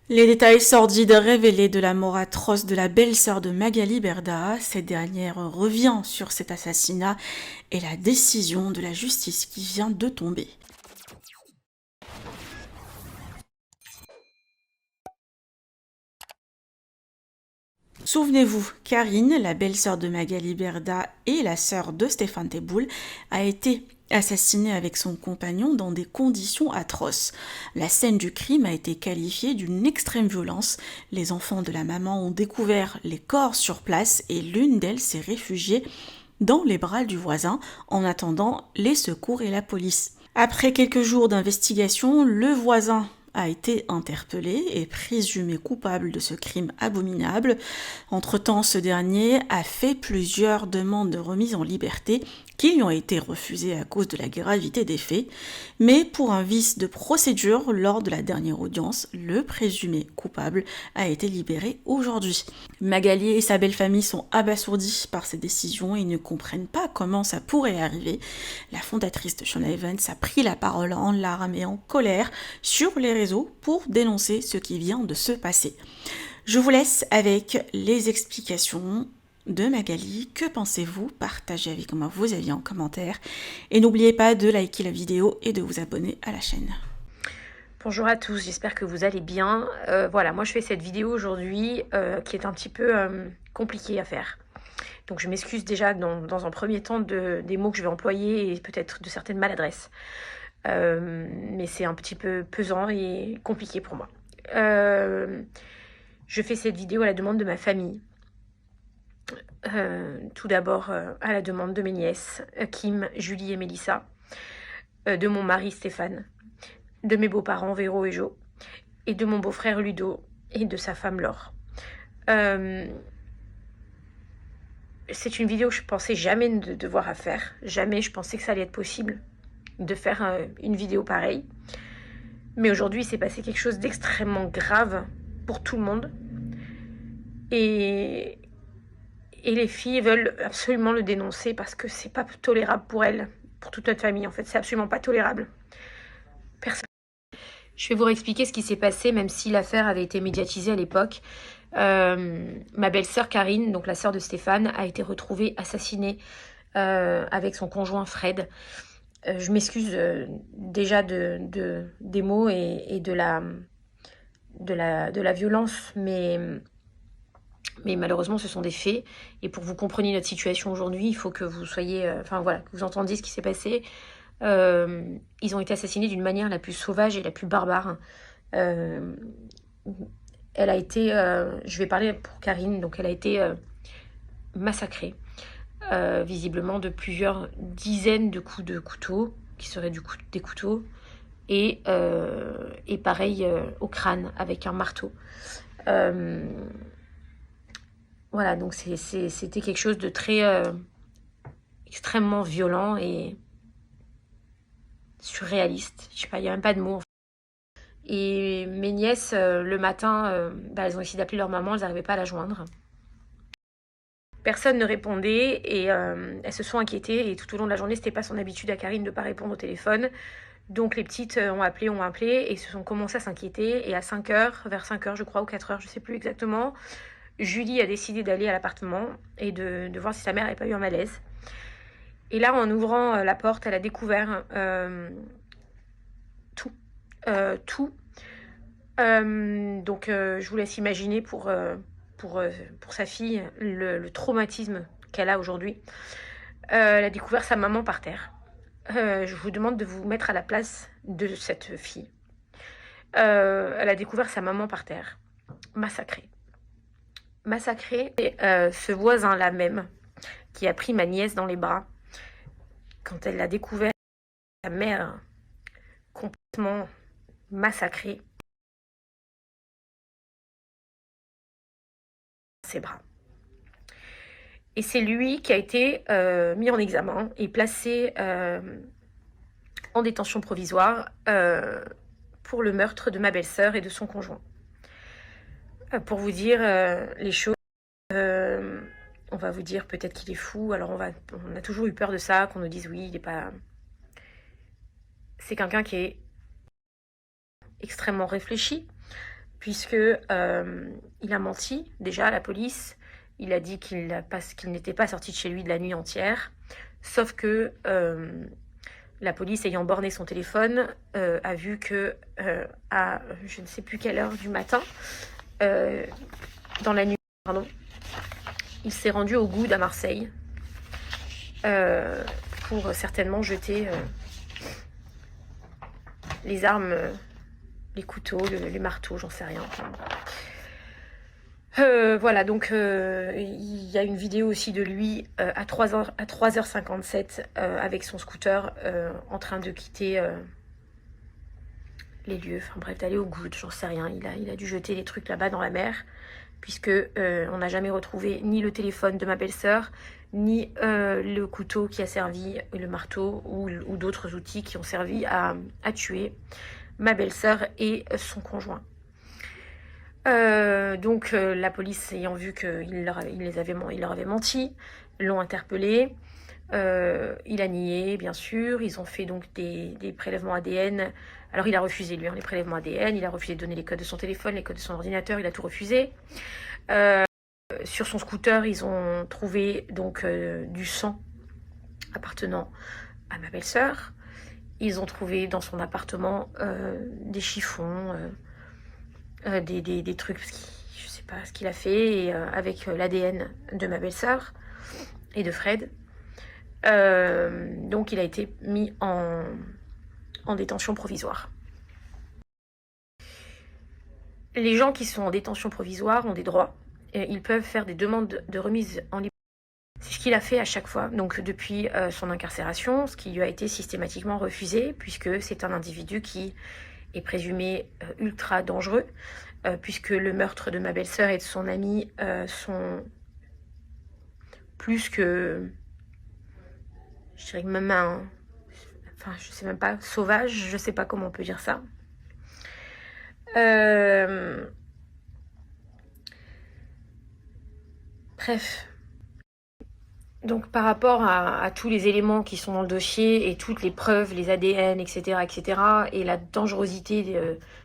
Les détails sordides révélés de la mort atroce de la belle-sœur de Magali Berda, cette dernière revient sur cet assassinat et la décision de la justice qui vient de tomber. Souvenez-vous, Karine, la belle-sœur de Magali Berda et la sœur de Stéphane Teboul, a été assassinée avec son compagnon dans des conditions atroces. La scène du crime a été qualifiée d'une extrême violence. Les enfants de la maman ont découvert les corps sur place et l'une d'elles s'est réfugiée dans les bras du voisin en attendant les secours et la police. Après quelques jours d'investigation, le voisin a été interpellé et présumé coupable de ce crime abominable. Entre-temps, ce dernier a fait plusieurs demandes de remise en liberté qui lui ont été refusées à cause de la gravité des faits, mais pour un vice de procédure lors de la dernière audience, le présumé coupable a été libéré aujourd'hui. Magali et sa belle famille sont abasourdis par ces décisions et ne comprennent pas comment ça pourrait arriver. La fondatrice de Shona Evans a pris la parole en larmes et en colère sur les réseaux pour dénoncer ce qui vient de se passer. Je vous laisse avec les explications de Magali. Que pensez-vous? Partagez avec moi vos avis en commentaire. Et n'oubliez pas de liker la vidéo et de vous abonner à la chaîne. Bonjour à tous, j'espère que vous allez bien. Voilà, moi je fais cette vidéo aujourd'hui qui est un petit peu compliquée à faire. Donc je m'excuse déjà dans un premier temps des mots que je vais employer et peut-être de certaines maladresses. Mais c'est un petit peu pesant et compliqué pour moi. Je fais cette vidéo à la demande de ma famille. Tout d'abord à la demande de mes nièces, Kim, Julie et Mélissa, de mon mari Stéphane, de mes beaux-parents Véro et Jo, et de mon beau-frère Ludo, et de sa femme Laure. C'est une vidéo que je pensais jamais de devoir à faire. Jamais je pensais que ça allait être possible de faire une vidéo pareille. Mais aujourd'hui, il s'est passé quelque chose d'extrêmement grave pour tout le monde. Et les filles veulent absolument le dénoncer parce que c'est pas tolérable pour elles, pour toute notre famille en fait. C'est absolument pas tolérable. Je vais vous réexpliquer ce qui s'est passé, même si l'affaire avait été médiatisée à l'époque. Ma belle-sœur Karine, donc la sœur de Stéphane, a été retrouvée assassinée avec son conjoint Fred. Je m'excuse déjà des mots et de la violence, mais malheureusement ce sont des faits. Et pour que vous compreniez notre situation aujourd'hui, il faut que vous soyez, que vous entendiez ce qui s'est passé. Ils ont été assassinés d'une manière la plus sauvage et la plus barbare. Elle a été, je vais parler pour Karine, donc elle a été massacrée, visiblement de plusieurs dizaines de coups de couteau, qui seraient des couteaux, et pareil au crâne avec un marteau. Voilà, donc c'était quelque chose de très extrêmement violent et surréaliste. Je sais pas, il n'y a même pas de mots. Et mes nièces, le matin, elles ont essayé d'appeler leur maman, elles n'arrivaient pas à la joindre. Personne ne répondait et elles se sont inquiétées. Et tout au long de la journée, c'était pas son habitude à Karine de ne pas répondre au téléphone. Donc les petites ont appelé et se sont commencées à s'inquiéter. Et à 5h, vers 5h je crois, ou 4h, je sais plus exactement, Julie a décidé d'aller à l'appartement et de voir si sa mère n'avait pas eu un malaise. Et là, en ouvrant la porte, elle a découvert tout. Donc je vous laisse imaginer pour sa fille le traumatisme qu'elle a aujourd'hui. Elle a découvert sa maman par terre. Je vous demande de vous mettre à la place de cette fille. Elle a découvert sa maman par terre, massacrée. Et ce voisin-là même, qui a pris ma nièce dans les bras, quand elle l'a découvert, sa mère complètement massacrée, ses bras. Et c'est lui qui a été mis en examen et placé en détention provisoire pour le meurtre de ma belle-sœur et de son conjoint. Pour vous dire les choses, on va vous dire peut-être qu'il est fou. Alors on a toujours eu peur de ça, qu'on nous dise oui, il n'est pas... C'est quelqu'un qui est extrêmement réfléchi, puisque il a menti déjà à la police. Il a dit qu'il n'était pas sorti de chez lui de la nuit entière, sauf que la police, ayant borné son téléphone, a vu que à je ne sais plus quelle heure du matin, dans la nuit, pardon, il s'est rendu au Goud à Marseille pour certainement jeter les armes, les couteaux, les marteaux, j'en sais rien. Voilà, donc il y a une vidéo aussi de lui à 3h57 avec son scooter en train de quitter les lieux. Enfin bref, d'aller au Goud, j'en sais rien. Il a dû jeter les trucs là-bas dans la mer, puisque on n'a jamais retrouvé ni le téléphone de ma belle-sœur, ni le couteau qui a servi, le marteau ou d'autres outils qui ont servi à tuer ma belle-sœur et son conjoint. Donc la police, ayant vu qu'il leur avait menti, l'ont interpellé. Il a nié, bien sûr. Ils ont fait donc des prélèvements ADN. Alors il a refusé, lui, les prélèvements ADN. Il a refusé de donner les codes de son téléphone, les codes de son ordinateur. Il a tout refusé. Sur son scooter, ils ont trouvé donc du sang appartenant à ma belle-sœur. Ils ont trouvé dans son appartement des chiffons, des trucs, je sais pas ce qu'il a fait, et, avec l'ADN de ma belle-sœur et de Fred. Donc il a été mis en détention provisoire. Les gens qui sont en détention provisoire ont des droits. Ils peuvent faire des demandes de remise en liberté. C'est ce qu'il a fait à chaque fois, donc depuis son incarcération, ce qui lui a été systématiquement refusé, puisque c'est un individu qui est présumé ultra dangereux, puisque le meurtre de ma belle-sœur et de son ami sont plus que, je dirais même enfin je sais même pas, sauvage, je sais pas comment on peut dire ça. Bref. Donc par rapport à tous les éléments qui sont dans le dossier et toutes les preuves, les ADN, etc., et la dangerosité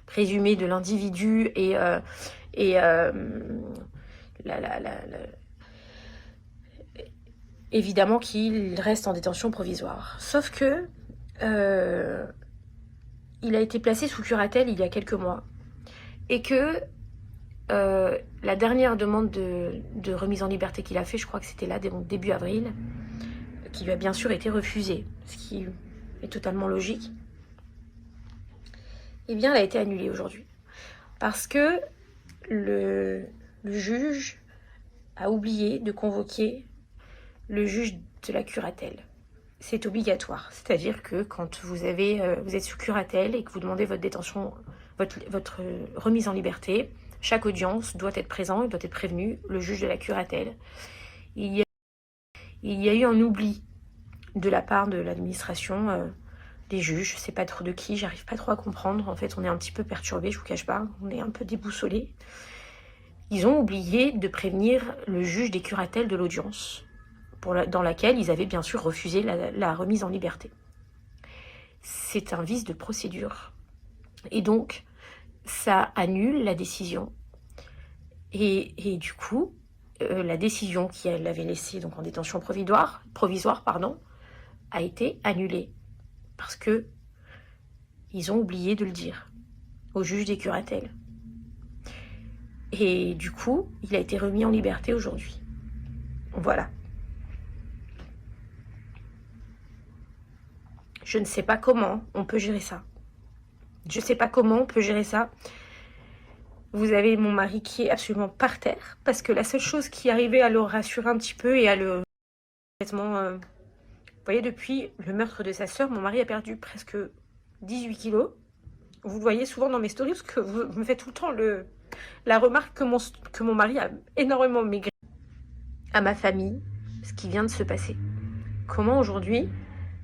présumée de l'individu et évidemment qu'il reste en détention provisoire. Sauf que il a été placé sous curatelle il y a quelques mois et que la dernière demande de remise en liberté qu'il a fait, je crois que c'était là début avril, qui lui a bien sûr été refusée, ce qui est totalement logique, eh bien elle a été annulée aujourd'hui. Parce que le juge a oublié de convoquer le juge de la curatelle. C'est obligatoire, c'est-à-dire que quand vous êtes sous curatelle et que vous demandez votre détention, votre remise en liberté, chaque audience doit être présent, il doit être prévenu, le juge de la curatelle. Il y a eu un oubli de la part de l'administration, des juges, je sais pas trop de qui, j'arrive pas trop à comprendre. En fait, on est un petit peu perturbé, je vous cache pas, on est un peu déboussolé. Ils ont oublié de prévenir le juge des curatelles de l'audience, dans laquelle ils avaient bien sûr refusé la remise en liberté. C'est un vice de procédure. Et donc, ça annule la décision. Et du coup, la décision qui l'avait laissée donc en détention provisoire, a été annulée. Parce que ils ont oublié de le dire au juge des curatelles. Et du coup, il a été remis en liberté aujourd'hui. Voilà. Je ne sais pas comment on peut gérer ça. Je ne sais pas comment on peut gérer ça. Vous avez mon mari qui est absolument par terre, parce que la seule chose qui arrivait à le rassurer un petit peu et à le... Vous voyez, depuis le meurtre de sa sœur, mon mari a perdu presque 18 kilos. Vous le voyez souvent dans mes stories, parce que vous me faites tout le temps la remarque que mon mari a énormément maigri. À ma famille, ce qui vient de se passer. Comment aujourd'hui,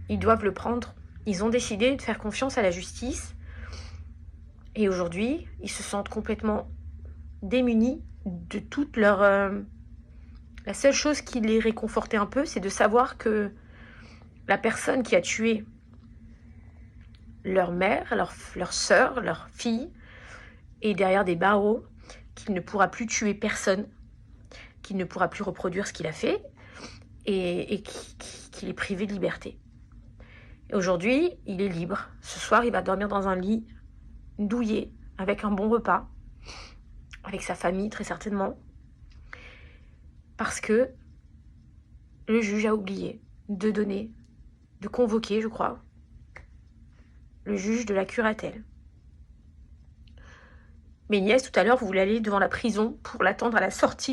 ils doivent le prendre. Ils ont décidé de faire confiance à la justice. Et aujourd'hui, ils se sentent complètement démunis de toute leur... La seule chose qui les réconfortait un peu, c'est de savoir que la personne qui a tué leur mère, leur sœur, leur fille, est derrière des barreaux, qu'il ne pourra plus tuer personne, qu'il ne pourra plus reproduire ce qu'il a fait, et qu'il est privé de liberté. Et aujourd'hui, il est libre. Ce soir, il va dormir dans un lit douillet, avec un bon repas, avec sa famille très certainement, parce que le juge a oublié de convoquer, je crois, le juge de la curatelle. Mes nièces, tout à l'heure, vous voulez aller devant la prison pour l'attendre à la sortie